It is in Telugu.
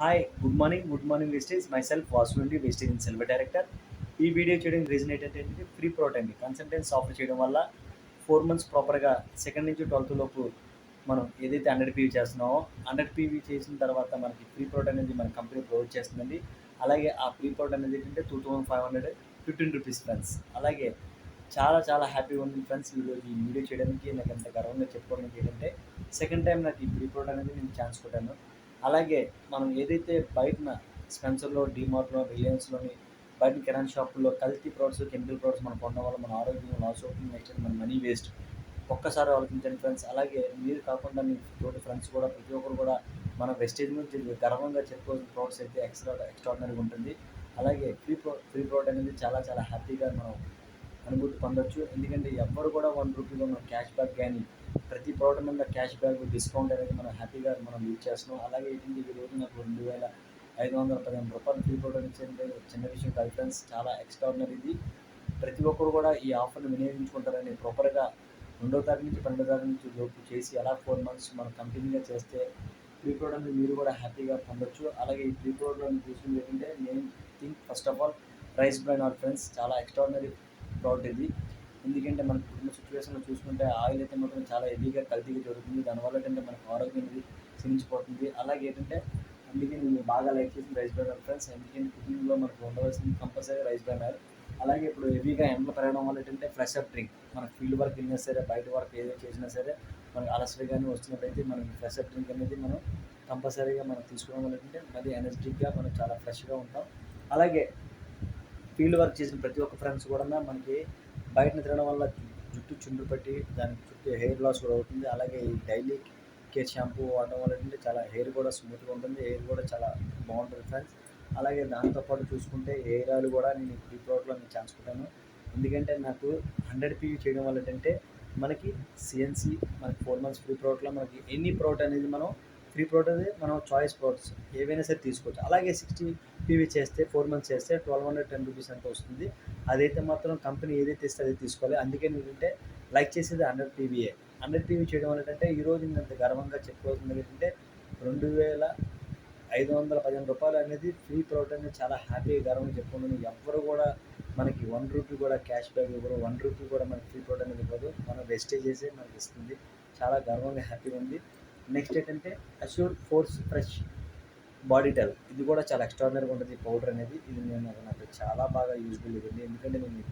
Hi good morning Vestige myself వాసునండి వేస్టేజ్ ఇన్ సెల్ఫ్ డైరెక్టర్. ఈ వీడియో చేయడం రీజన్ ఏంటంటే ఫ్రీ ప్రోట్ అండి కన్సల్టెన్స్ ఆఫర్ చేయడం వల్ల 4 months ప్రాపర్గా సెకండ్ నుంచి 12th లోపు మనం ఏదైతే 100 PV చేస్తున్నామో 100 PV చేసిన తర్వాత మనకి ఫ్రీ ప్రోట్ అనేది మన కంపెనీ ప్రొవైడ్ చేస్తుందండి. అలాగే ఆ ఫ్రీ ప్రోట్ అనేది ఏంటంటే 2515 రూపీస్ ఫ్రెండ్స్. అలాగే చాలా చాలా హ్యాపీగా ఉంది ఫ్రెండ్స్. ఈరోజు ఈ వీడియో చేయడానికి నాకు ఎంత గర్వంగా చెప్పుకోవడానికి ఏంటంటే సెకండ్ టైం నాకు ఈ ఫ్రీ ప్రోట్ అనేది నేను ఛాన్స్ కొట్టాను. అలాగే మనం ఏదైతే బయటన స్పెన్సర్‌లో, డీమార్ట్‌లో, రిలయన్స్‌లోని బయట కిరాణా షాపుల్లో కల్తీ ప్రొడక్ట్స్, కెమికల్ ప్రొడక్ట్స్ మనం కొనడం వల్ల మన ఆరోగ్యం లాస్ అవుతుంది. నెక్స్ట్ మన మనీ వేస్ట్. ఒక్కసారి ఆలోచించండి ఫ్రెండ్స్. అలాగే మీరు కాకుండా మీ తోటి ఫ్రెండ్స్ కూడా ప్రతి ఒక్కరు కూడా మన వెస్టేజ్ గురించి గర్వంగా చెప్పుకోవాల్సిన ప్రొడక్ట్స్ అయితే ఎక్స్ట్రార్డినరీగా ఉంటుంది. అలాగే ఫ్రీ ప్రోడక్ట్ అనేది చాలా చాలా హ్యాపీగా మనం అనుభూతి పొందొచ్చు. ఎందుకంటే ఎవ్వరు కూడా ₹1 మనం క్యాష్ బ్యాక్ గానీ, ప్రతి ప్రోడక్ట్ మీద క్యాష్ బ్యాక్, డిస్కౌంట్ అనేది మనం హ్యాపీగా మనం యూజ్ చేస్తున్నాం. అలాగే ఏంటంటే ఈ రోజు నాకు ₹2515 ఫ్రీ ప్రోడక్ట్ ఇచ్చిందంటే చిన్న విషయం కాదు ఫ్రెండ్స్. చాలా ఎక్స్ట్రార్డినరీ ఇది. ప్రతి ఒక్కరు కూడా ఈ ఆఫర్‌ని వినియోగించుకుంటారని ప్రాపర్‌గా 2వ తారీఖు నుంచి 12వ తారీఖు నుంచి లోపు చేసి అలా 4 months మనం కంటిన్యూగా చేస్తే ఫ్రీ ప్రోడక్ట్‌ని మీరు కూడా హ్యాపీగా పొందొచ్చు. అలాగే ఈ ఫ్రీ ప్రోడక్ట్‌ని తీసుకుంది ఏంటంటే నేను think first of all rice bran oil friends. చాలా ఎక్స్ట్రార్డినరీ ప్రోడక్ట్ ఇది. ఎందుకంటే మనకు ఇప్పుడున్న సిచ్యువేషన్‌లో చూసుకుంటే ఆయిల్ అయితే మాత్రం చాలా హెవీగా కల్తీగా జరుగుతుంది. దానివల్ల ఏంటంటే మనకు ఆరోగ్యం అనేది క్షీణించిపోతుంది. అలాగే ఏంటంటే అందుకే నేను బాగా లైక్ చేసిన రైస్ బ్రాన్ ఆయిల్ ఫ్రెండ్స్. ఎందుకంటే కుకింగ్‌లో మనకు ఉండవలసింది కంపల్సరీ రైస్ బ్రాన్ ఆయిల్. అలాగే ఇప్పుడు హెవీగా ఎండలు పెరగడం వల్ల ఏంటంటే ఫ్రెష్ అప్ డ్రింక్ మన ఫీల్డ్ వర్క్ వెళ్ళినా సరే, బయట వర్క్ ఏదో చేసినా సరే మనకు అలసటగానే వస్తున్నట్టయితే మనకి ఫ్రెష్ అప్ డ్రింక్ అనేది మనం కంపల్సరీగా మనం తీసుకోవడం వల్ల ఏంటంటే మళ్ళీ ఎనర్జెటిక్‌గా మనం చాలా ఫ్రెష్‌గా ఉంటాం. అలాగే ఫీల్డ్ వర్క్ చేసిన ప్రతి ఒక్క ఫ్రెండ్స్ కూడా మనకి బయటన తిరగడం వల్ల జుట్టు చుండ్రు పట్టి దానికి చుట్టూ హెయిర్ లాస్ కూడా అవుతుంది. అలాగే ఈ డైలీ కేర్ షాంపూ వాడడం వల్ల ఏంటంటే చాలా హెయిర్ కూడా స్మూత్గా ఉంటుంది. హెయిర్ కూడా చాలా బాగుంటుంది ఫ్రెండ్స్. అలాగే దాంతోపాటు చూసుకుంటే హెయిర్ ఆయిల్ కూడా నేను ఫ్రీ ప్రోడక్ట్లో నేను ఛాన్స్. ఎందుకంటే నాకు 100 PV చేయడం వల్ల ఏంటంటే మనకి సిఎన్సి మనకి 4 months ఫ్రీ ప్రోడక్ట్లో మనకి ఎనీ ప్రోడక్ట్ అనేది మనం ఫ్రీ ప్రోడక్ట్ అనేది మనం చాయిస్ ప్రోడక్ట్స్ ఏవైనా సరే తీసుకోవచ్చు. అలాగే 60 PV చేస్తే 4 months చేస్తే 1210 రూపీస్ అంత వస్తుంది. అదైతే మాత్రం కంపెనీ ఏదైతే ఇస్తే అదే తీసుకోవాలి. అందుకే ఏంటంటే లైక్ చేసేది 100 PVయే. 100 PV చేయడం వల్ల ఏంటంటే ఈరోజు నేను అంత గర్వంగా చెప్పుకోవాల్సింది ఏంటంటే ₹2515 అనేది ఫ్రీ ప్రోడక్ట్ అనేది చాలా హ్యాపీగా గర్వంగా చెప్పుకుంటున్నాను. ఎవ్వరు కూడా మనకి ₹1 కూడా క్యాష్ బ్యాక్ ఇవ్వరు. ₹1 కూడా మనకి ఫ్రీ ప్రోడక్ట్ అనేది ఇవ్వదు. మనం వేస్టేజ్ చేసే మనకి ఇస్తుంది. చాలా గర్వంగా హ్యాపీగా ఉంది. నెక్స్ట్ ఏంటంటే అష్యూర్ ఫోర్స్ ఫ్రెష్ బాడీ టెల్ ఇది కూడా చాలా ఎక్స్ట్రాడినరీగా ఉంటుంది. ఈ పౌడర్ అనేది ఇది నాకు చాలా బాగా యూజ్ఫుల్ ఇవ్వండి. ఎందుకంటే నేను